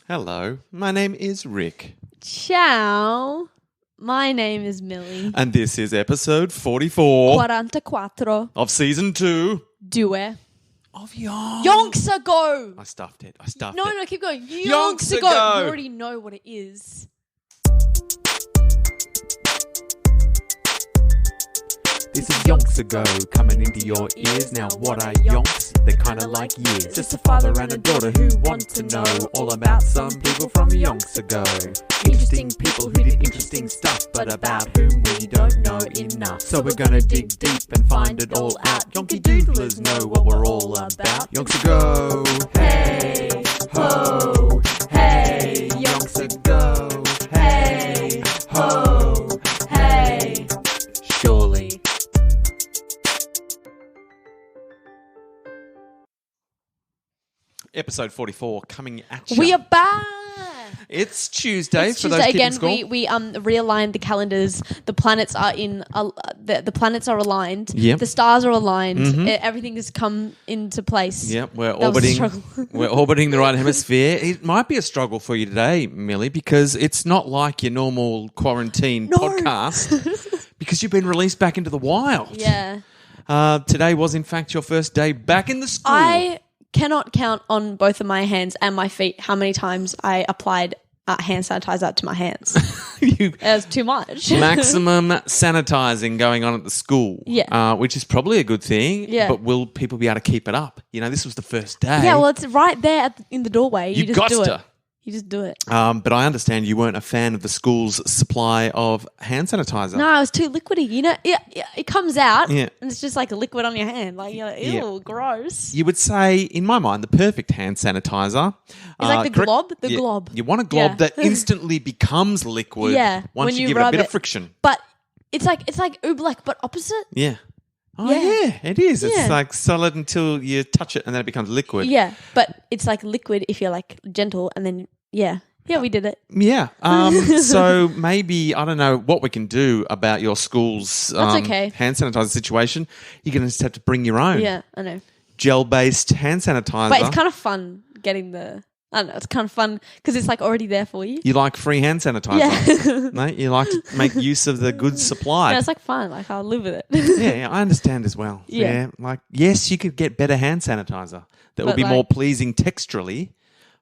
Hello, my name is Rick. Ciao. My name is Millie. And this is episode 44 44. of season 2 Due. of Yonks. Yonks Ago. I stuffed it. No, keep going. Yonks Ago. Ago. You already know what it is. This is Yonks Ago, coming into your ears. Now what are yonks? They're kinda like years. Just a father and a daughter who want to know all about some people from Yonks Ago. Interesting people who did interesting stuff, but about whom we don't know enough. So we're gonna dig deep and find it all out. Yonky doodlers know what we're all about. Yonks Ago. Hey, ho, hey, Yonks Ago. Hey, ho, hey, surely. Episode 44 coming at you. We are back. It's Tuesday It's for Tuesday those keeping again. score. We realigned the calendars. The planets are the planets are aligned. Yep. The stars are aligned. Everything has come into place. Yep, we're That was a orbiting. struggle. We're orbiting the right hemisphere. It might be a struggle for you today, Millie, because it's not like your normal quarantine podcast. Because you've been released back into the wild. Yeah. Today was, in fact, your first day back in the school. I cannot count on both of my hands and my feet how many times I applied hand sanitizer to my hands. It was too much. Maximum sanitizing going on at the school. Yeah. Which is probably a good thing. Yeah. But will people be able to keep it up? You know, this was the first day. Yeah, well, it's right there in the doorway. You You've just got do to. it. You just do it. But I understand you weren't a fan of the school's supply of hand sanitizer. No, it was too liquidy. You know, it comes out Yeah. and it's just like a liquid on your hand. Like, you're like, ew, Yeah. gross. You would say, in my mind, the perfect hand sanitizer. It's like the correct- glob? The Yeah, glob. You want a glob Yeah. that instantly becomes liquid Yeah, once when you you give it a rub bit of it. friction. But it's like oobleck, but opposite. Yeah. Oh, Yeah. yeah, it is. It's Yeah. like solid until you touch it and then it becomes liquid. Yeah, but it's like liquid if you're like gentle and then, yeah. Yeah, we did it. Yeah. So maybe, I don't know what we can do about your school's That's okay. hand sanitizer situation. You're going to just have to bring your own Yeah, I know. gel-based hand sanitizer. But it's kind of fun getting I don't know, it's kind of fun because it's like already there for you. You like free hand sanitizer? Yeah. No? You like to make use of the good supply. Yeah, it's like fun. Like, I'll live with it. Yeah, I understand as well. Yeah. Like, yes, you could get better hand sanitizer that would But be more like- pleasing texturally.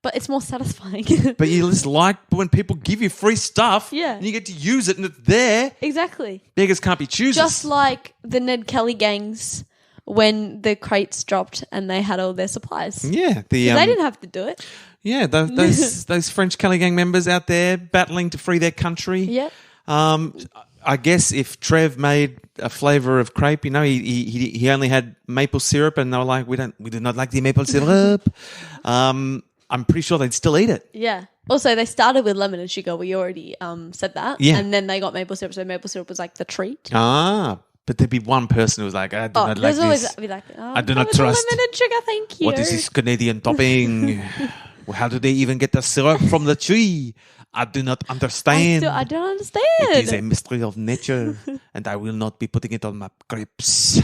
But it's more satisfying. But you just like when people give you free stuff Yeah. and you get to use it and it's there. Exactly. Beggars can't be choosers. Just like the Ned Kelly gangs when the crates dropped and they had all their supplies. yeah, They didn't have to do it. Yeah, those French Kelly Gang members out there battling to free their country. Yeah. I guess if Trev made a flavour of crepe, you know, he only had maple syrup, and they were like, we do not like the maple syrup. I'm pretty sure they'd still eat it. Yeah. Also, they started with lemon and sugar. We already said that. Yeah. And then they got maple syrup. So maple syrup was like the treat. But there'd be one person who was like, I do not like there's always this. be like, I do not with the trust. lemon and sugar, thank you. What is this Canadian topping? Well, how do they even get the syrup from the tree? I do not understand. I don't understand. It is a mystery of nature, and I will not be putting it on my crepes.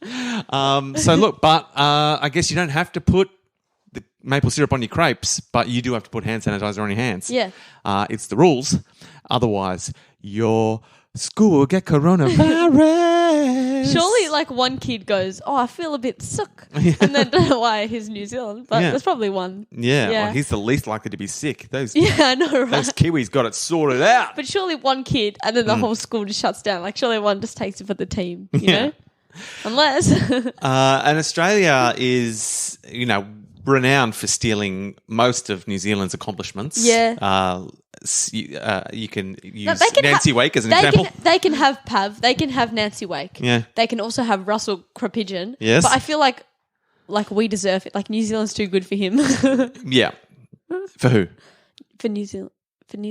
So look, but I guess you don't have to put the maple syrup on your crepes, but you do have to put hand sanitizer on your hands. Yeah. It's the rules. Otherwise, your school will get coronavirus. Surely, like, one kid goes, I feel a bit sick. And then don't know why he's New Zealand. But Yeah. there's probably one. Yeah, Yeah. well, he's the least likely to be sick. Those Yeah, I know, right? those Kiwis got it sorted out. But surely one kid and then the whole school just shuts down. Like, surely one just takes it for the team, you Yeah. know? Unless. And Australia is, renowned for stealing most of New Zealand's accomplishments. Yeah. You can use they can Nancy Wake as an they example. They can have Pav. They can have Nancy Wake. Yeah. They can also have Russell Crepes. Yes. But I feel like we deserve it. Like, New Zealand's too good for him. Yeah. For who? For New Zealand.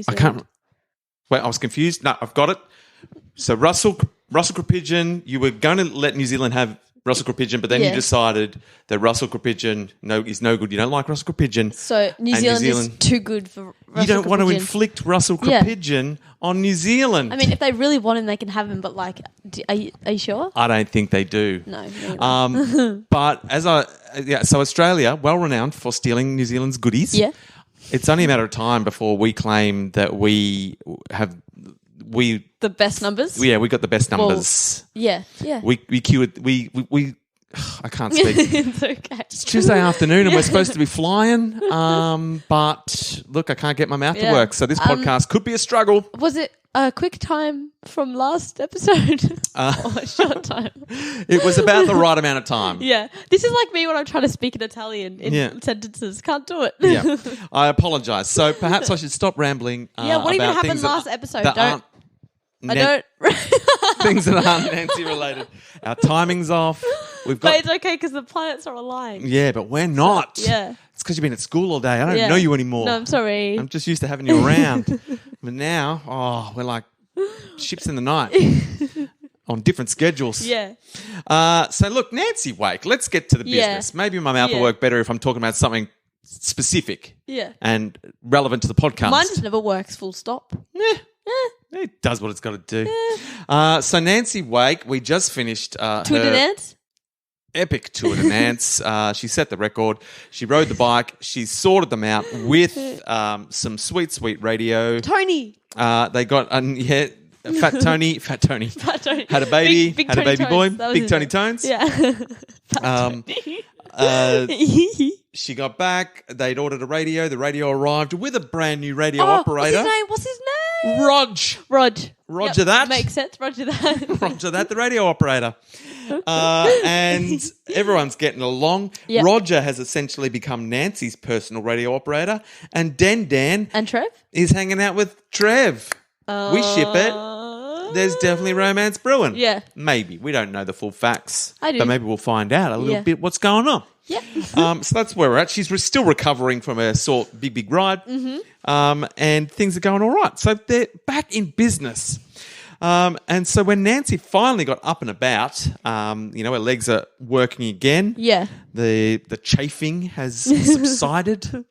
I can't. Wait, I was confused. No, I've got it. So Russell Crepes, you were going to let New Zealand have Russell Crepes, but then you Yeah. decided that Russell Crepes is no good. You don't like Russell Crepes. So New Zealand is too good for Russell You don't want to Crepes. inflict Russell Yeah. Crepes on New Zealand. I mean, if they really want him, they can have him. But like, are you sure? I don't think they do. No. But so Australia, well renowned for stealing New Zealand's goodies. Yeah. It's only a matter of time before we claim that we have the best numbers. Yeah, we got the best numbers. Well, yeah. We queued. We I can't speak. It's okay. It's Tuesday afternoon and we're supposed to be flying. But look, I can't get my mouth to work. So this podcast could be a struggle. Was it a quick time from last episode? Or a short time? It was about the right amount of time. Yeah. This is like me when I'm trying to speak in Italian in sentences. Can't do it. Yeah. I apologise. So perhaps I should stop rambling. What even happened last episode? Things that aren't Nancy related. Our timing's off. But it's okay because the planets are aligning. Yeah, but we're not. Yeah. It's because you've been at school all day. I don't know you anymore. No, I'm sorry. I'm just used to having you around. But now, we're like ships in the night on different schedules. Yeah. So look, Nancy Wake, let's get to the business. Maybe my mouth will work better if I'm talking about something specific and relevant to the podcast. Mine just never works, full stop. It does what it's got to do. So Nancy Wake, we just finished Tour de Dance? Epic Tour de Dance. She set the record. She rode the bike. She sorted them out with some sweet radio. Tony. They got Fat Tony had a baby, big had a baby boy, Big Tony Tones. Tones. Yeah. She got back. They'd ordered a radio. The radio arrived with a brand new radio operator. What's his name? Roger that. Makes sense. Roger that. Roger that, the radio operator. And everyone's getting along. Yep. Roger has essentially become Nancy's personal radio operator. And Dan and Trev is hanging out with Trev. We ship it. There's definitely romance brewing. Yeah. Maybe. We don't know the full facts. I do. But maybe we'll find out a little bit what's going on. Yeah. So that's where we're at. She's still recovering from a big ride. Mm-hmm. And things are going all right. So they're back in business. And so when Nancy finally got up and about, her legs are working again. Yeah. The chafing has subsided.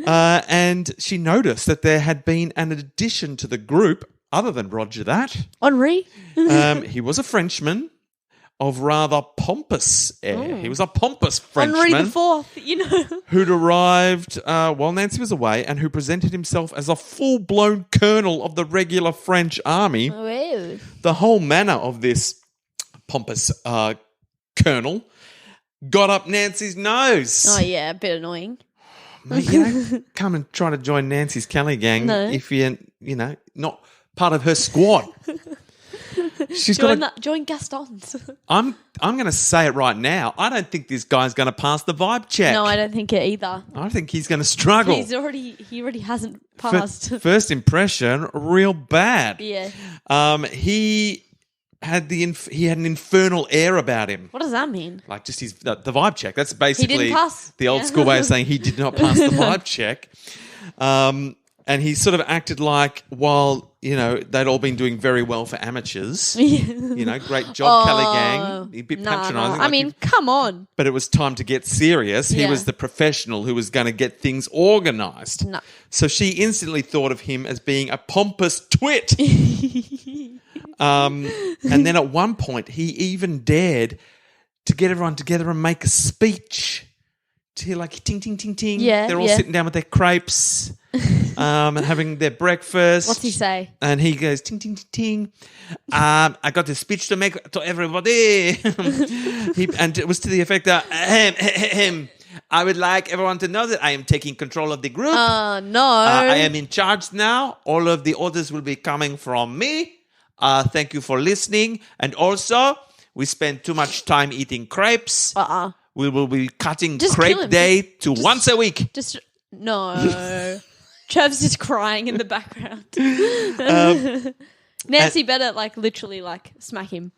And she noticed that there had been an addition to the group other than Roger that. Henri? He was a Frenchman of rather pompous air. He was a pompous Frenchman. Henri IV, who'd arrived while Nancy was away and who presented himself as a full-blown colonel of the regular French army. Oh. The whole manner of this pompous colonel got up Nancy's nose. Oh, yeah, a bit annoying. Mate, you don't come and try to join Nancy's Kelly gang if you're, not part of her squad. Join Gaston's. I'm going to say it right now. I don't think this guy's going to pass the vibe check. No, I don't think it either. I think he's going to struggle. He already hasn't passed. First impression, real bad. Yeah. He had an infernal air about him. What does that mean? Like just the vibe check. That's basically he didn't pass. The old school way of saying he did not pass the vibe check. And he sort of acted like while, they'd all been doing very well for amateurs. Great job, Kelly gang. A bit patronising. No. Come on. But it was time to get serious. He was the professional who was going to get things organised. No. So she instantly thought of him as being a pompous twit. And then at one point, he even dared to get everyone together and make a speech. To hear like ting, ting, ting, ting. Yeah, they're all sitting down with their crepes and having their breakfast. What's he say? And he goes, ting, ting, ting, ting. I got a speech to make to everybody. And it was to the effect that, I would like everyone to know that I am taking control of the group. No. I am in charge now. All of the orders will be coming from me. Thank you for listening. And also, we spend too much time eating crepes. We will be cutting crepe day to once a week. No. Trev's just crying in the background. Nancy better literally smack him.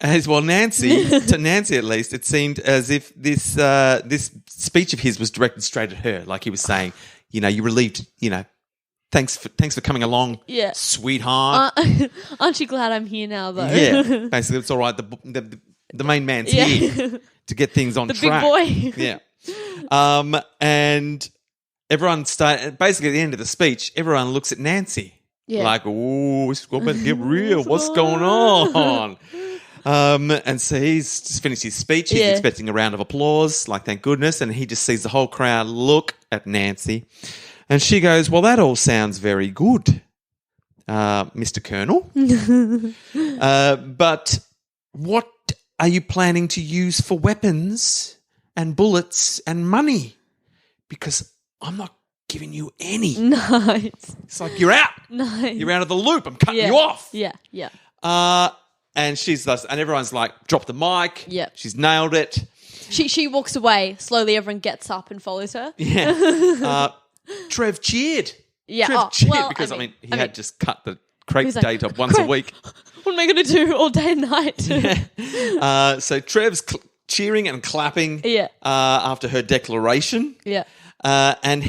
To Nancy at least, it seemed as if this speech of his was directed straight at her. Like he was saying, you relieved, thanks for coming along, sweetheart. Aren't you glad I'm here now, though? Yeah, basically it's all right. The main man's here to get things on track. The big boy. Yeah. And everyone basically at the end of the speech, everyone looks at Nancy. Yeah. Like, ooh, it's going to get real. What's going on? And so he's just finished his speech. He's expecting a round of applause, thank goodness. And he just sees the whole crowd look at Nancy. And she goes, well, that all sounds very good, Mr. Colonel. But what are you planning to use for weapons and bullets and money? Because I'm not giving you any. Nice. It's like, you're out. Nice. You're out of the loop. I'm cutting you off. Yeah, yeah. And she's thus, and everyone's like, drop the mic. Yeah. She's nailed it. She walks away. Slowly everyone gets up and follows her. Yeah. Trev cheered. Yeah. Trev cheered because, I mean, he had just cut the crepe like, date up once a week. What am I going to do all day and night? Yeah. So Trev's cheering and clapping after her declaration. Yeah. And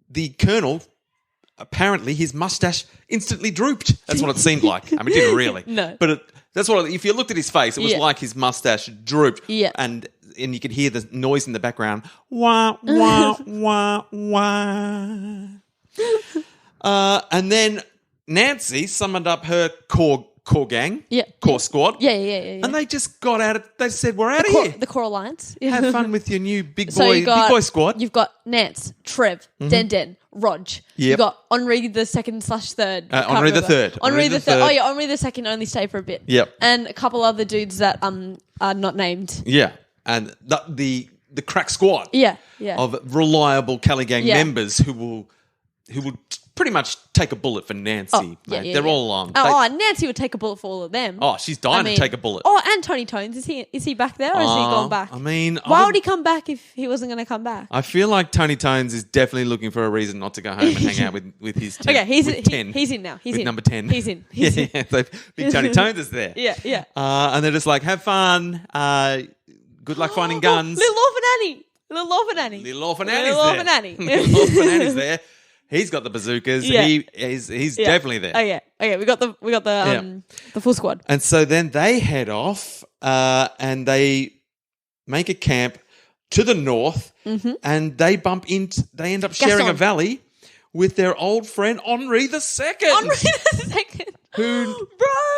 the Colonel, apparently his mustache instantly drooped. That's what it seemed like. I mean, it didn't really. No. But that's what, if you looked at his face, it was like his mustache drooped. Yeah. And you could hear the noise in the background. Wah, wah, wah, wah. And then Nancy summoned up her core gang, core squad. Yeah. And they just got out of, they said, we're out of here. The Core Alliance. Have fun with your new big So boy squad. You've got Nance, Trev, Den, Rog. Yep. You've got Henri the second/third. Henri the third. Henri the third. Oh yeah, Henri the second only stayed for a bit. Yep. And a couple other dudes that are not named. Yeah. And the crack squad. Yeah. Of reliable Kelly Gang members who will pretty much take a bullet for Nancy. Mate. They're all on. Nancy would take a bullet for all of them. Oh, she's dying to take a bullet. Oh, and Tony Tones. Is he back there or is he gone back? I mean, why would he come back if he wasn't going to come back? I feel like Tony Tones is definitely looking for a reason not to go home and hang out with his team. Okay, he's in now. He's with in. number 10. He's in. He's in. Yeah, so big Tony Tones is there. Yeah. And they're just like, have fun. Good luck finding guns. Little Orphan Annie. Little Orphan Annie's there. Little Orphan Annie's there. He's got the bazookas. Yeah. He's definitely there. Okay. We got the full squad. And so then they head off and they make a camp to the north, and they end up sharing a valley with their old friend Henri the Second. Henri the Second. Who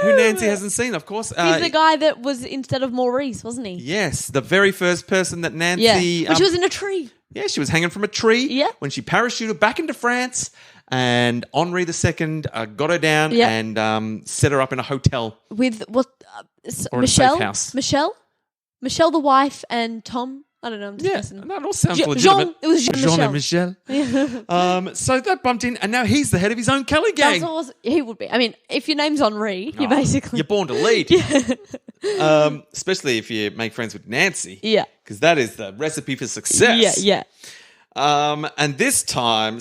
Nancy hasn't seen, of course. He's the guy that was instead of Maurice, wasn't he? Yes, the very first person that Nancy... Yeah, which was in a tree. Yeah, she was hanging from a tree when she parachuted back into France, and Henri II got her down and set her up in a hotel. With what? Or Michelle? A safe house. Michelle, the wife, and Tom. I don't know. I'm just guessing. That all sounds legitimate. It was Jean and Michelle. So they bumped in, and now he's the head of his own Kelly Gang. He would be. I mean, if your name's Henri, you're born to lead. Especially if you make friends with Nancy. Yeah. Because that is the recipe for success. Yeah. And this time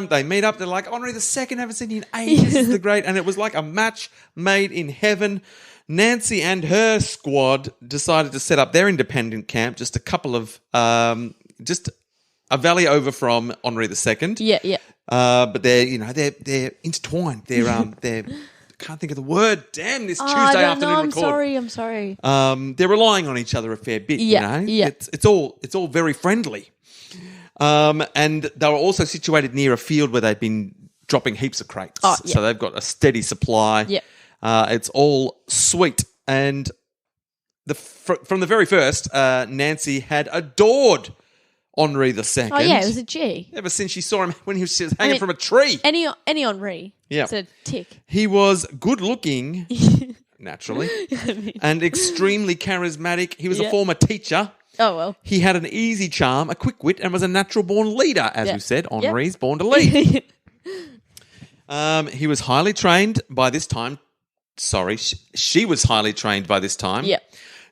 they meet up. They're like, Henri II, haven't seen you in ages. This is the great. And it was like a match made in heaven. Nancy and her squad decided to set up their independent camp just a couple of, just a valley over from Henri II. Yeah. But they're intertwined. They're can't think of the word. Damn, this Tuesday afternoon record. I'm sorry. They're relying on each other a fair bit. Yeah. It's all very friendly. And they were also situated near a field where they'd been dropping heaps of crepes. So they've got a steady supply. Yeah. It's all sweet. And from the very first, Nancy had adored Henri II. Oh, yeah, it was a G. Ever since she saw him when he was hanging from a tree. Any Henri. Yeah. It's a tick. He was good looking, naturally, and extremely charismatic. He was a former teacher. Oh, well. He had an easy charm, a quick wit, and was a natural born leader, as we said. Henri's born to lead. He was highly trained by this time. Sorry, she was highly trained by this time. Yeah.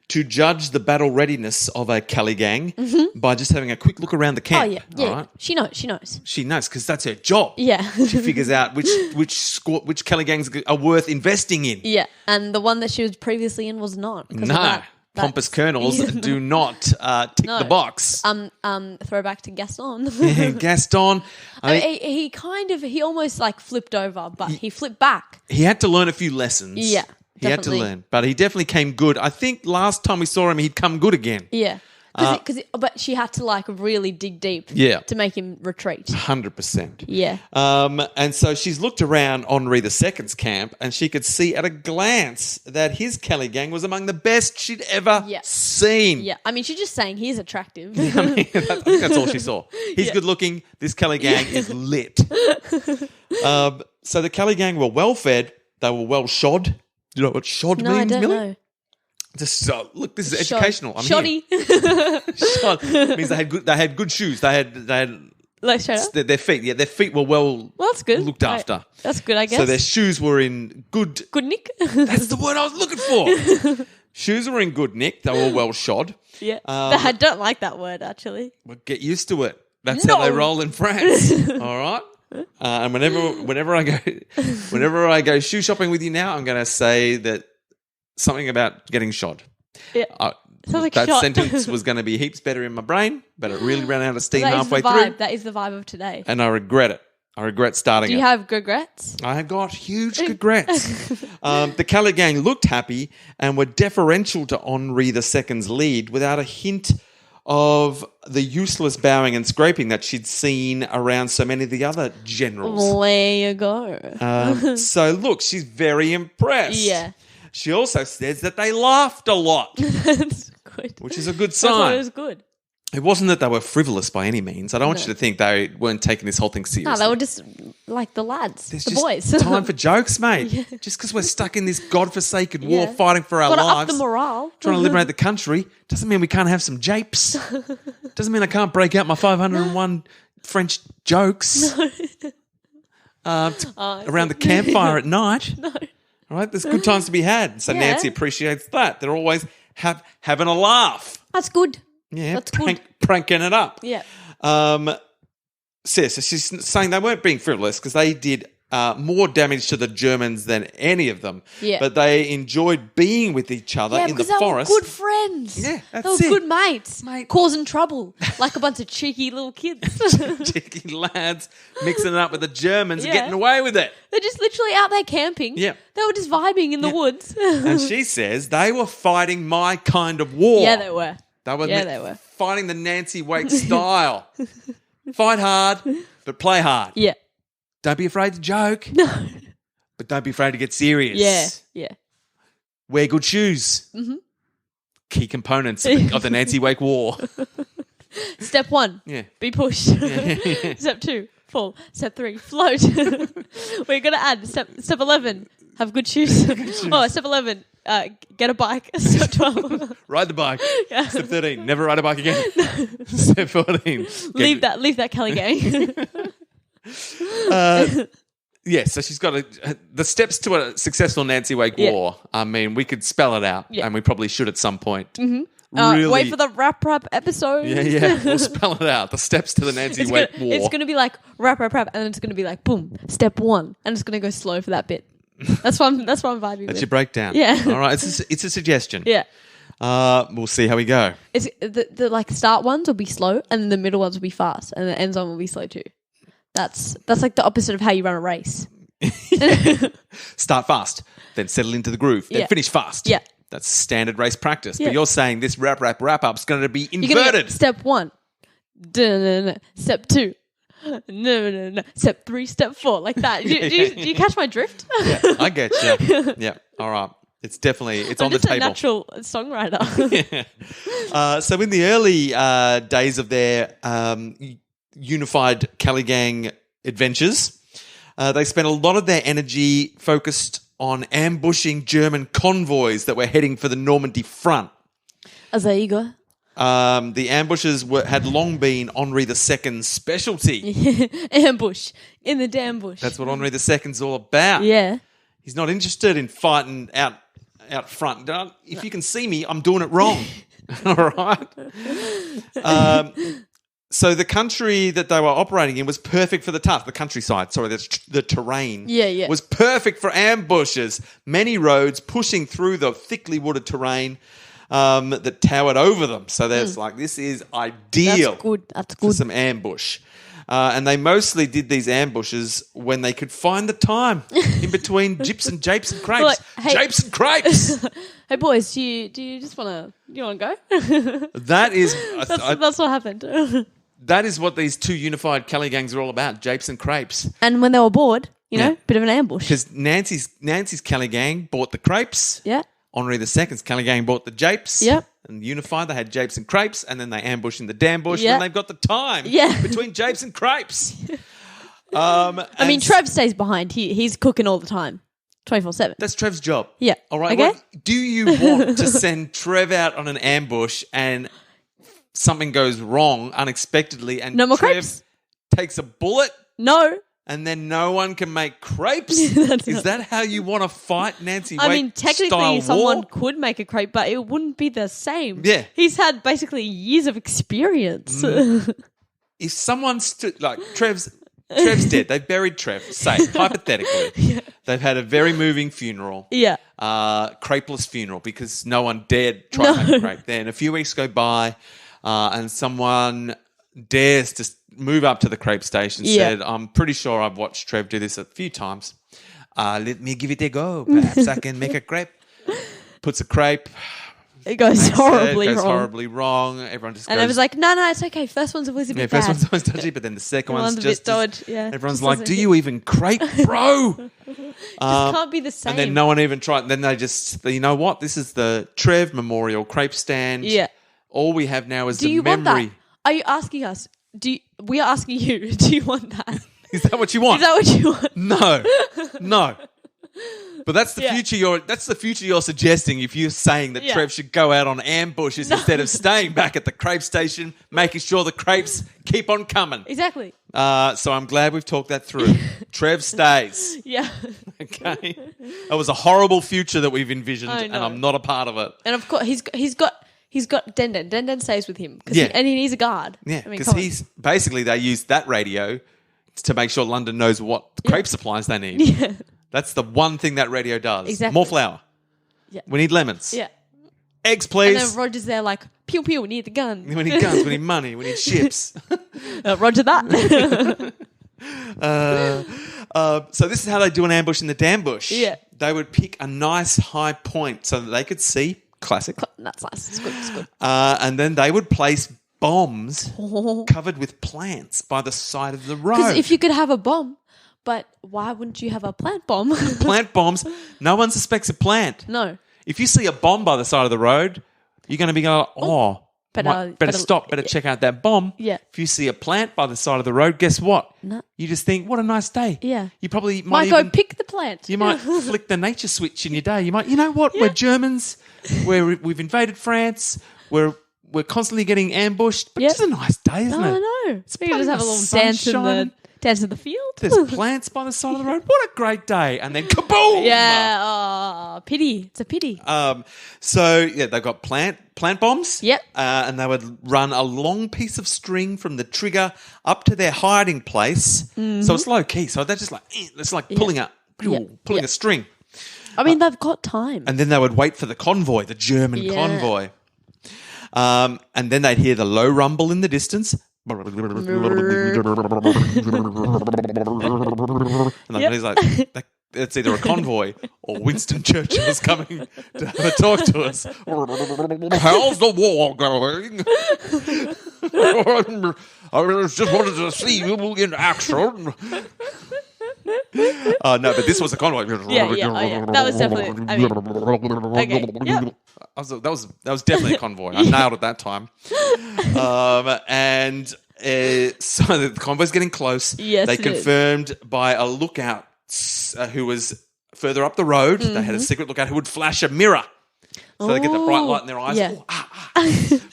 To judge the battle readiness of a Kelly Gang by just having a quick look around the camp. Oh, yeah. All right? She knows. She knows because that's her job. Yeah. She figures out which Kelly Gangs are worth investing in. Yeah, and the one that she was previously in was not. No. Pompous colonels do not tick the box. Throwback to Gaston. Yeah, Gaston. He almost like flipped over, but he flipped back. He had to learn a few lessons. Yeah. He had to learn, but he definitely came good. I think last time we saw him, he'd come good again. Yeah. But she had to like really dig deep to make him retreat. 100%. Yeah. And so she's looked around Henri II's camp and she could see at a glance that his Kelly gang was among the best she'd ever seen. Yeah. I mean, she's just saying he's attractive. I think that's all she saw. He's good looking. This Kelly gang is lit. So the Kelly gang were well fed. They were well shod. Do you know what shod means, I don't Millie? know. Look, this is educational. I'm Shoddy. here. Shod means they had good shoes. They had Like straight up? their feet. Yeah, their feet were well That's good. looked after. That's good, I guess. So their shoes were in good. Good nick. That's the word I was looking for. Shoes were in good nick. They were well shod. Yeah. I don't like that word, actually. Well, get used to it. That's how they roll in France. All right. And whenever I go shoe shopping with you now, I'm going to say that something about getting shod. Yeah. Sounds like that shot. sentence was going to be heaps better in my brain, but it really ran out of steam That is halfway the vibe. through. That is the vibe of today. And I regret it. I regret starting Do you it. have regrets? I have got huge regrets. The Calais gang looked happy and were deferential to Henri II's lead without a hint of the useless bowing and scraping that she'd seen around so many of the other generals. There you go. So, look, she's very impressed. Yeah. She also says that they laughed a lot, That's good. which is a good I thought sign. it was good. It wasn't that they were frivolous by any means. I don't want you to think they weren't taking this whole thing seriously. No, they were just like the lads, There's the just boys. time for jokes, mate. Just because we're stuck in this godforsaken war Yeah. fighting for our Gotta up lives, the morale. trying to liberate the country, doesn't mean we can't have some japes. Doesn't mean I can't break out my 501 French jokes around the campfire at night. No. All right, there's good times to be had. So Yeah. Nancy appreciates that. They're always having a laugh. That's good. Yeah, That's good. pranking it up. Yeah. So she's saying they weren't being frivolous because they did more damage to the Germans than any of them. Yeah. But they enjoyed being with each other in the because they forest. were good friends. Yeah, that's they were it. good mates. Causing trouble like a bunch of cheeky little kids. Cheeky lads mixing it up with the Germans and Yeah. getting away with it. They're just literally out there camping. Yeah. They were just vibing in the woods. And she says they were fighting my kind of war. Yeah, they were. They were, Yeah, they were. fighting the Nancy Wake style. Fight hard, but play hard. Yeah. Don't be afraid to joke. No. But don't be afraid to get serious. Yeah. Yeah. Wear good shoes. Mm-hmm. Key components of the Nancy Wake War. Step 1. Yeah. Be pushed. Step 2. Fall. Step 3. Float. We're going to add step 11. Have good shoes. Oh, step 11. Get a bike. Step 12. Ride the bike. Yeah. Step 13. Never ride a bike again. Step 14. Leave that Kelly gang. Yeah, so she's got the steps to a successful Nancy Wake War. I mean, we could spell it out, and we probably should at some point. Mm-hmm. Really, Wait for the wrap episode. Yeah, we'll spell it out. The steps to the Nancy Wake War. It's going to be like wrap, and then it's going to be like boom, step 1, and it's going to go slow for that bit. That's what I'm vibing That's with. your breakdown. Yeah. All right, it's a suggestion. Yeah. We'll see how we go. It's the like start ones will be slow, and the middle ones will be fast, and the end zone will be slow too. That's like the opposite of how you run a race. Start fast, then settle into the groove, then finish fast. Yeah. That's standard race practice. Yeah. But you're saying this wrap-up's going to be You're gonna inverted. get step 1, step 2, step 3, step 4, like that. Do you catch my drift? Yeah, I get you. Yeah, all right. It's definitely on the just a table. natural songwriter. So in the early days of their unified Kelly Gang adventures, they spent a lot of their energy focused on ambushing German convoys that were heading for the Normandy front. There you go. The ambushes had long been Henri II's specialty. Ambush in the damn bush. That's what Henri II's all about. Yeah. He's not interested in fighting out front. If you can see me, I'm doing it wrong. All right? So the country that they were operating in was perfect for the task. The countryside, sorry, the terrain. Yeah. Was perfect for ambushes. Many roads pushing through the thickly wooded terrain that towered over them. So there's this is ideal. That's good. For some ambush. And they mostly did these ambushes when they could find the time in between Japes and Crepes. Like, hey- Japes and Crepes. Hey boys, do you just wanna go? That is That's what happened. that is what these two unified Kelly gangs are all about, Japes and Crepes. And when they were bored, Yeah. bit of an ambush. Because Nancy's Kelly gang bought the Crepes. Yeah. Henri II's Kelly gang bought the Japes. Yep. And unified, they had Japes and Crepes, and then they ambushed in the dam bush, Yeah. and they've got the time Yeah. between Japes and Crepes. I mean, Trev stays behind. He's cooking all the time, 24/7. That's Trev's job. Yeah. All right. Okay. Well, do you want to send Trev out on an ambush and something goes wrong unexpectedly, and No more Trev crepes? takes a bullet, No. and then no one can make crepes? That's Is not- that how you want to fight Nancy I Wake mean, technically, style someone war? could make a crepe, but it wouldn't be the same. Yeah. He's had basically years of experience. If someone stood like Trev's dead, they've buried Trev. Say hypothetically, they've had a very moving funeral. Yeah. Crepeless funeral because no one dared try to make a crepe. Then a few weeks go by, and someone dares to move up to the crepe station. Yeah. Said, "I'm pretty sure I've watched Trev do this a few times. Let me give it a go. Perhaps I can make a crepe." Puts a crepe. It goes makes it, horribly goes wrong. horribly wrong. Everyone just And goes. I was like, no, it's okay. First one's always a bit First bad. one's always dodgy, but then the second one's a just bit dodgy. Yeah. everyone's Just like, doesn't "Do hit. you even crepe, bro?" Can't be the same. And then no one even tried. Then they just, you know what? This is the Trev Memorial Crepe Stand. Yeah. All we have now is Do the you memory. want that? Are you asking us? We are asking you. Do you want that? Is that what you want? Is that what you want? No. But that's the Yeah. future. That's the future you're suggesting. If you're saying that Yeah. Trev should go out on ambushes instead of staying back at the crepe station, making sure the crepes keep on coming. Exactly. So I'm glad we've talked that through. Trev stays. Yeah. Okay. That was a horrible future that we've envisioned, I and know. I'm not a part of it. And of course, he's got Den. Den stays with him. Yeah. And he's a guard. Yeah, I mean, because come on. he's basically they use that radio to make sure London knows what crepe supplies they need. Yeah. That's the one thing that radio does. Exactly. More flour. Yeah. We need lemons. Yeah. Eggs, And please. then Roger's there like, pew pew, we need the gun. We need guns. We need money. We need ships. Roger that. So this is how they do an ambush in the dam bush. Yeah. They would pick a nice high point so that they could see. Classic. That's nice. It's good. It's good. And then they would place bombs covered with plants by the side of the road. Because if you could have a bomb, but why wouldn't you have a plant bomb? Plant bombs, no one suspects a plant. No. If you see a bomb by the side of the road, you're going to be going, better stop, better check out that bomb. Yeah. If you see a plant by the side of the road, guess what? No. You just think, what a nice day. Yeah. You probably Might go pick the plant. You might flick the nature switch in your day. You might, you know what? We're Germans. We've invaded France. We're constantly getting ambushed. But it's just a nice day, isn't it? I know. You can just have a little sunshine. dance in the field. There's plants by the side of the road. What a great day. And then kaboom! Yeah. Oh, pity. It's a pity. So, yeah, they've got plant bombs. Yep. And they would run a long piece of string from the trigger up to their hiding place. Mm-hmm. So it's low key. So they're just like, it's like pulling a string. I mean, they've got time. And then they would wait for the convoy, the German convoy. And then they'd hear the low rumble in the distance. And he's like, it's either a convoy or Winston Churchill's coming to have a talk to us. How's the war going? I just wanted to see you in action. No, but this was a convoy. Yeah. That was definitely. I mean, okay. Yep. That was definitely a convoy. I nailed it that time. So the convoy's getting close. Yes, they it is. confirmed by a lookout who was further up the road. They had a secret lookout who would flash a mirror. So they get the bright light in their eyes. Yeah.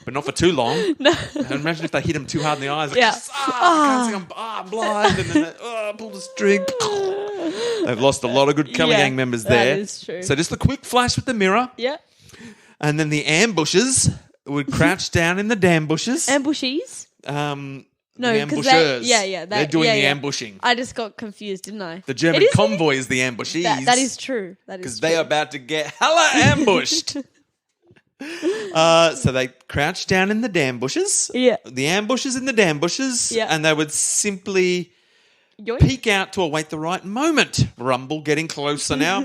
But not for too long. No. And imagine if they hit him too hard in the eyes. Like, Yeah. I can't see, I'm blind. And then they pull the string. They've lost a lot of good Kelly Gang members there. That is true. So just a quick flash with the mirror. Yeah. And then the ambushers would crouch down in the dam bushes. Ambushies? No, the 'cause ambushers. They're doing the yeah. ambushing. I just got confused, didn't I? The German It is- convoy is the ambushees. That is true. That is Because true. they are about to get hella ambushed. So they crouched down in the damn bushes. Yeah. The ambushes in the damn bushes. Yeah. And they would simply Yoink. peek out to await the right moment. Rumble getting closer now.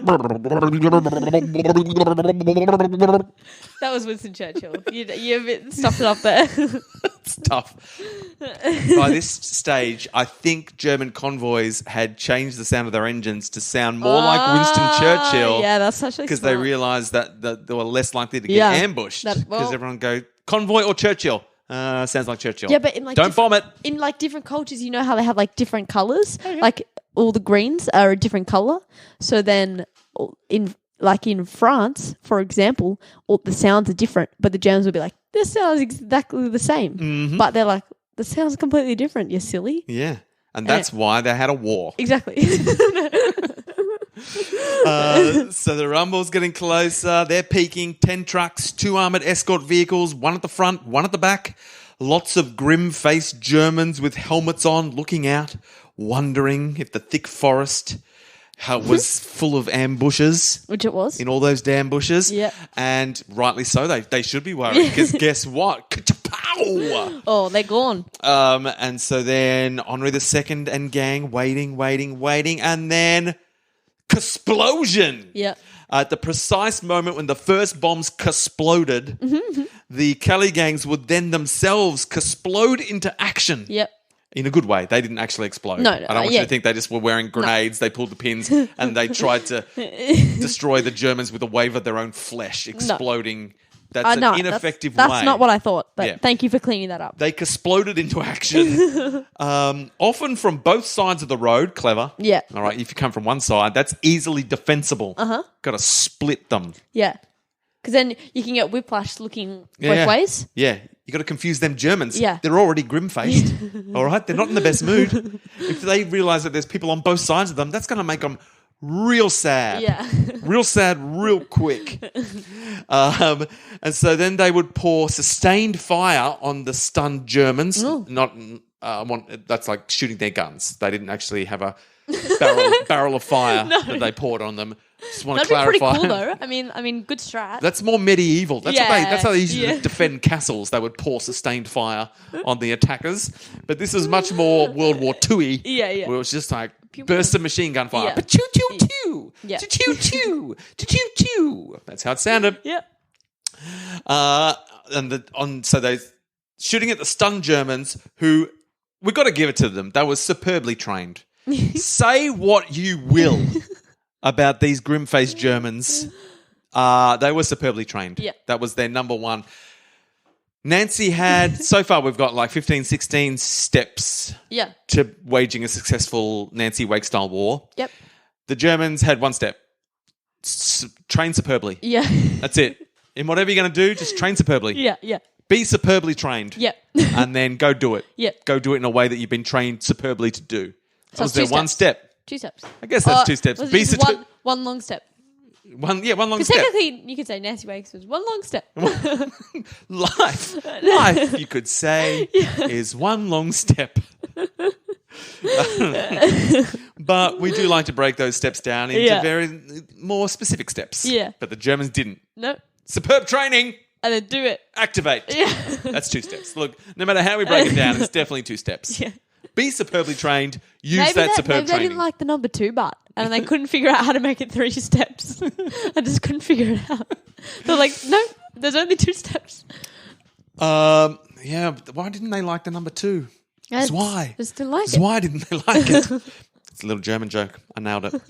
That was Winston Churchill. You stuffed it up there. It's tough. By this stage, I think German convoys had changed the sound of their engines to sound more like Winston Churchill. Yeah, that's such a because they realised that they were less likely to get ambushed. Because everyone go, convoy or Churchill? Sounds like Churchill. Yeah, but in like don't bomb it. In like different cultures, you know how they have like different colours? Like all the greens are a different colour. So then in France, for example, all the sounds are different, but the Germans will be like, this sounds exactly the same. Mm-hmm. But they're like, the sound's completely different, you silly. Yeah. And that's why they had a war. Exactly. So the Rumble's getting closer. They're peaking. 10 trucks, 2 armoured escort vehicles, 1 at the front, 1 at the back. Lots of grim-faced Germans with helmets on, looking out, wondering if the thick forest was full of ambushes. Which it was. In all those damn bushes. Yeah. And rightly so, they should be worried because guess what? Ka-cha-pow! Oh, they're gone. And so then Henri II and gang waiting, and then explosion. Yeah. At the precise moment when the first bombs exploded, the Cali gangs would then themselves explode into action. Yep. In a good way. They didn't actually explode. No, I don't want you to think they just were wearing grenades. They pulled the pins and they tried to destroy the Germans with a wave of their own flesh exploding. That's an ineffective way. That's not what I thought, but Yeah. thank you for cleaning that up. They exploded into action, often from both sides of the road. Clever. Yeah. All right. If you come from one side, that's easily defensible. Got to split them. Yeah. Because then you can get whiplash looking both Yeah. ways. Yeah. You got to confuse them Germans. Yeah. They're already grim-faced. All right. They're not in the best mood. If they realise that there's people on both sides of them, that's going to make them real sad. Yeah. Real sad, real quick. And so then they would pour sustained fire on the stunned Germans. Ooh. That's like shooting their guns. They didn't actually have a barrel of fire that they poured on them. Just want to That'd be clarify. pretty cool, though. I mean, good strat. That's more medieval. That's how they used to Yeah. defend castles. They would pour sustained fire on the attackers. But this is much more World War II-y. Yeah, yeah. Where it was just like bursts of machine gun fire. Yeah. Pa-choo-choo-choo. Yeah. Choo-choo-choo. Choo-choo-choo. That's how it sounded. Yep. So they shooting at the stunned Germans who, we got to give it to them, they were superbly trained. Say what you will about these grim-faced Germans. They were superbly trained. Yeah. That was their number one. Nancy had, so far we've got like 15, 16 steps Yeah. to waging a successful Nancy Wake-style war. Yep. The Germans had one step. Train superbly. Yeah. That's it. In whatever you're going to do, just train superbly. Yeah. Yeah. Be superbly trained. Yep. And then go do it. Yep. Go do it in a way that you've been trained superbly to do. That So was it's their 2 one steps. step. 2 steps. I guess that's 2 steps. Was Be it just one long step? one long Because step. technically, you could say Nancy Wakes was one long step. Life, you could say, is one long step. But we do like to break those steps down into very more specific steps. Yeah. But the Germans didn't. No. Superb training. And then do it. Activate. Yeah. That's 2 steps. Look, no matter how we break it down, it's definitely 2 steps. Yeah. Be superbly trained. Use Maybe that superb maybe they training. didn't like the number 2 part. And they couldn't figure out how to make it 3 steps. I just couldn't figure it out. They're like, no, there's only 2 steps. Yeah, but why didn't they like the number 2? That's why. Just didn't like That's it. why didn't they like it? It's a little German joke. I nailed it.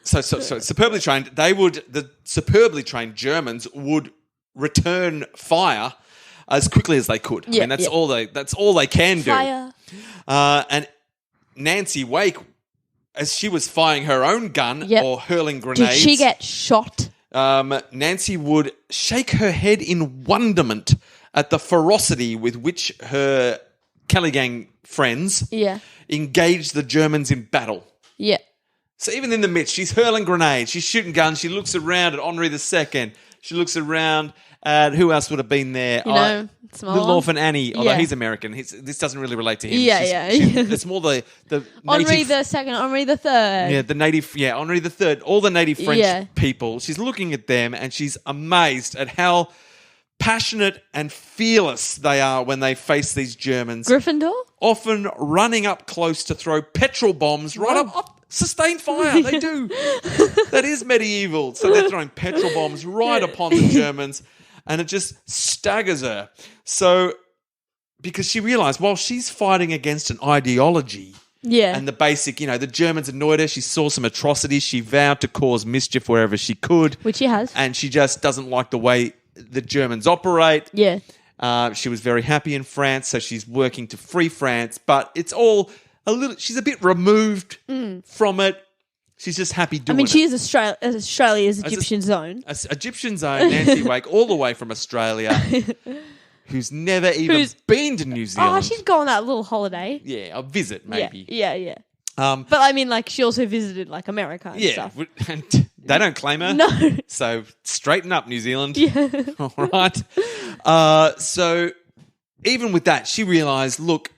So superbly trained. The superbly trained Germans would return fire as quickly as they could. I mean, that's all they can do. Fire. And Nancy Wake, as she was firing her own gun or hurling grenades, Did she get shot? Nancy would shake her head in wonderment at the ferocity with which her Kelly Gang friends engaged the Germans in battle. Yeah. So even in the midst, she's hurling grenades, she's shooting guns, she looks around at Henri II, she looks around Who else would have been there? You know, Little Orphan Annie, although Yeah. he's American. This doesn't really relate to him. Yeah, It's more the Henri native... the Second, Henri the Third. Yeah, the native... Yeah, Henri the Third. All the native French Yeah. people. She's looking at them and she's amazed at how passionate and fearless they are when they face these Germans. Gryffindor? Often running up close to throw petrol bombs right up sustain fire. They do. That is medieval. So they're throwing petrol bombs right upon the Germans, and it just staggers her. So, because she realised while she's fighting against an ideology Yeah. and the basic, the Germans annoyed her, she saw some atrocities, she vowed to cause mischief wherever she could. Which she has. And she just doesn't like the way the Germans operate. Yeah. She was very happy in France, so she's working to free France, but it's all she's a bit removed from it. She's just happy doing it. she is Australia's Egyptian zone. Egyptian zone, Nancy Wake, all the way from Australia, who's never even been to New Zealand. Oh, she's gone on that little holiday. Yeah, a visit maybe. Yeah. But she also visited America and stuff. And they don't claim her. No. So straighten up, New Zealand. Yeah. All right. So even with that, she realised, look,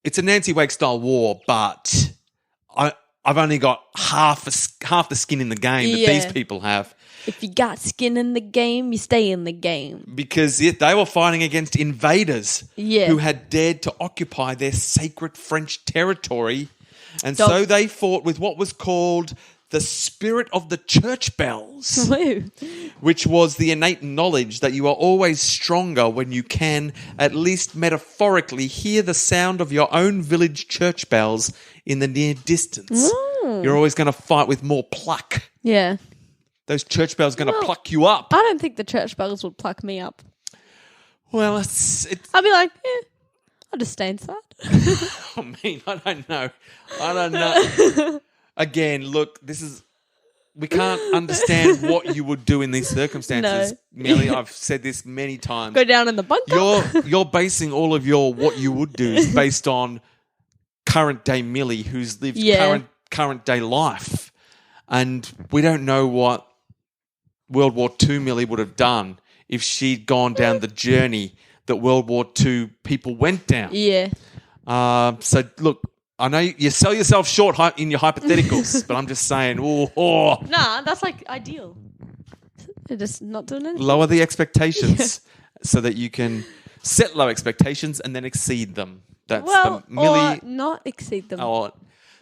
it's a Nancy Wake style war, but I've only got half the skin in the game that these people have. If you got skin in the game, you stay in the game. Because they were fighting against invaders who had dared to occupy their sacred French territory. And so they fought with what was called the spirit of the church bells, which was the innate knowledge that you are always stronger when you can, at least metaphorically, hear the sound of your own village church bells in the near distance. You're always going to fight with more pluck. Yeah. Those church bells are going to pluck you up. I don't think the church bells would pluck me up. Well, it's I'd be like, I'll just stay inside. I mean, I don't know. Again, look, we can't understand what you would do in these circumstances. No. Millie, I've said this many times. Go down in the bunker. You're basing all of your what you would do based on current day Millie, who's lived current day life, and we don't know what World War II Millie would have done if she'd gone down the journey that World War II people went down. Yeah. So look, I know you sell yourself short in your hypotheticals, but I'm just saying, Nah, that's ideal. They're just not doing anything. lower the expectations so that you can set low expectations and then exceed them. That's Well, the Millie. or not exceed them. Or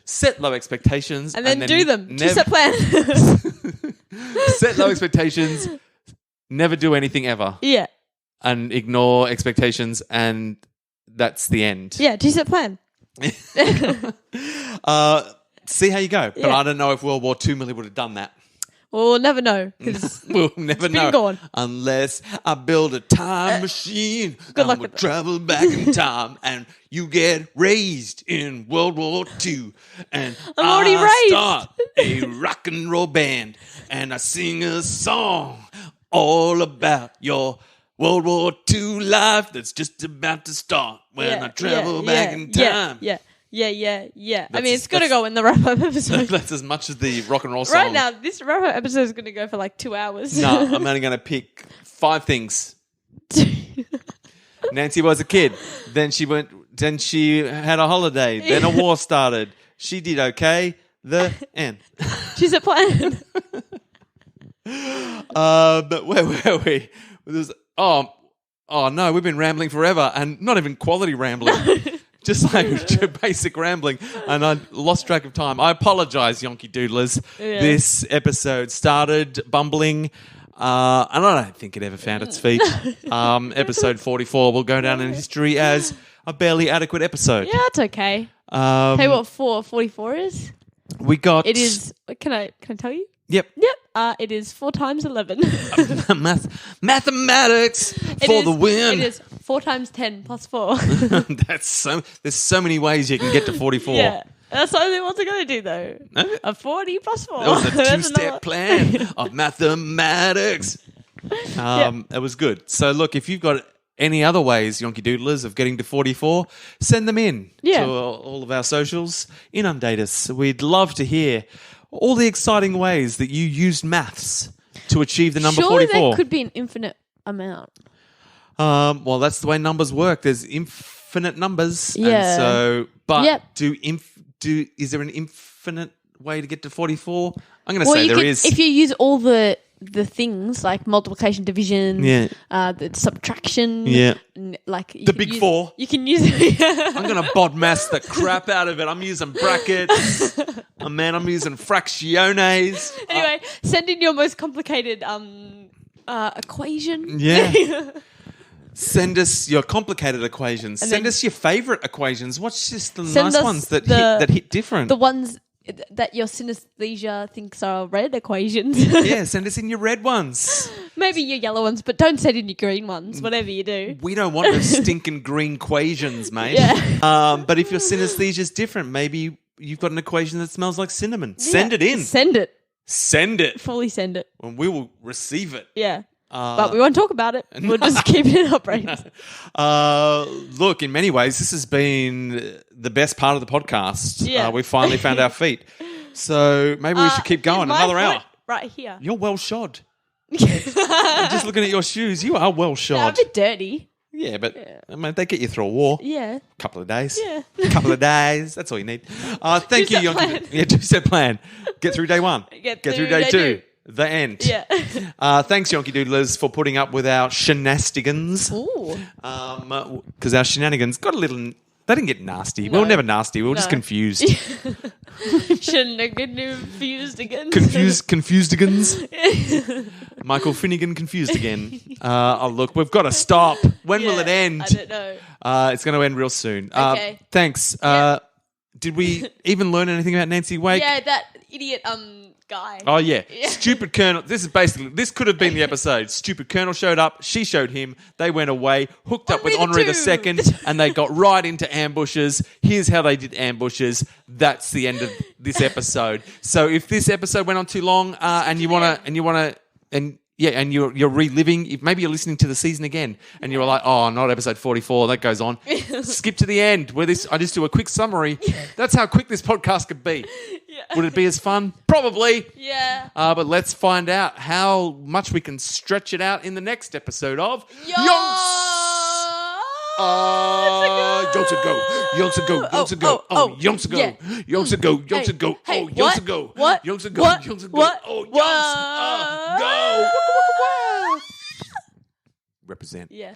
set low expectations and then do them. Two-step plan. Set low expectations, never do anything ever, Yeah. and ignore expectations, and that's the end. Yeah, two-step plan. See how you go. But Yeah. I don't know if World War II Millie would have done that. We'll never know. 'Cause We'll never know. gone. Unless I build a time machine. Good I luck will with that. travel back in time and you get raised in World War II. And I'm already I raised. start a rock and roll band and I sing a song all about your World War II life that's just about to start when I travel back in time. Yeah. I That's- mean, it's going to that's- go in the wrap-up episode. That's as much as the rock and roll song. Right now, this wrap-up episode is going to go for 2 hours. No, I'm only going to pick 5 things. Nancy was a kid. Then she had a holiday. Then a war started. She did okay. The end. She's a plan. But where were we? Oh no, we've been rambling forever and not even quality rambling. Just basic rambling. And I lost track of time. I apologise, Yonky Doodlers. Yeah. This episode started bumbling. And I don't think it ever found its feet. Episode 44 will go down in history as a barely adequate episode. Yeah, that's okay. Um, Hey, what 44 is? We got... It is... Can I tell you? Yep. It is 4 times 11. Mathematics for the win. It is 4 times 10 plus 4. There's so many ways you can get to 44. Yeah. That's the only ones I'm going to do, though. No? A 40 plus 4. That was a That's two-step another- plan of mathematics. It was good. So, look, if you've got any other ways, Yonky Doodlers, of getting to 44, send them in Yeah. to all of our socials. Inundate us. We'd love to hear all the exciting ways that you used maths to achieve the number Surely 44. there could be an infinite amount? Well, that's the way numbers work. There's infinite numbers. Yeah. And so, but Yep. is there an infinite way to get to 44? I'm going to Well, say you there could, is. if you use all the things like multiplication, division, the subtraction, like The big four. You can use. I'm going to bodmass the crap out of it. I'm using brackets. I'm using fracciones. Anyway, send in your most complicated equation. Yeah. Send us your complicated equations. And Send then- us your favourite equations. What's just the Send nice us ones that the- hit different? The ones that your synesthesia thinks are red equations. Yeah, send us in your red ones. Maybe your yellow ones, but don't send in your green ones, whatever you do. We don't want the stinking green equations, mate. Yeah. But if your synesthesia's different, maybe you've got an equation that smells like cinnamon. Send it in. Send it. Send it. Fully send it. And we will receive it. Yeah. But we won't talk about it. We'll just keep it in our brains. Look, in many ways, this has been the best part of the podcast. Yeah. We finally found our feet. So maybe we should keep going here's my another hour. point right here. You're well shod. I'm just looking at your shoes. You are well I'm shod. a bit dirty. Yeah, but I mean, they get you through a war. Yeah. Couple of days. Yeah. Couple of days. That's all you need. Thank you, Two-step plan. Yonks. Yeah, two-step plan. Get through day one. Get through through day day two. two. The end. Yeah. Thanks, Yonky Doodlers, for putting up with our shenanigans. Ooh. Because our shenanigans got a little... They didn't get nasty. We were never nasty. We were just No. confused. Shouldn't have get confused again. Confusedgens. Michael Finnegan confused again. Look, we've got to stop. When will it end? I don't know. It's going to end real soon. Okay. Thanks. Did we even learn anything about Nancy Wake? Yeah, that idiot guy. Oh, yeah. Stupid Colonel. This could have been the episode. Stupid Colonel showed up. She showed him. They went away, hooked up with Henri Henri II. II, and they got right into ambushes. Here's how they did ambushes. That's the end of this episode. So if this episode went on too long, and you're reliving, maybe you're listening to the season again, and you're like, oh, not episode 44, that goes on. Skip to the end where I just do a quick summary. That's how quick this podcast could be. Yeah. Would it be as fun? Probably. Yeah. But let's find out how much we can stretch it out in the next episode of Yonks Yonks Ago. Yonks Ago. Yonks Ago. Oh, Yonks Ago. yeah. Yonks Ago. Yonks Ago. Hey, Oh, Yonks what? Ago. What? Yonks Ago. What? Yonks Ago. What? Oh, What? Yonks. Go. Represent. Yeah.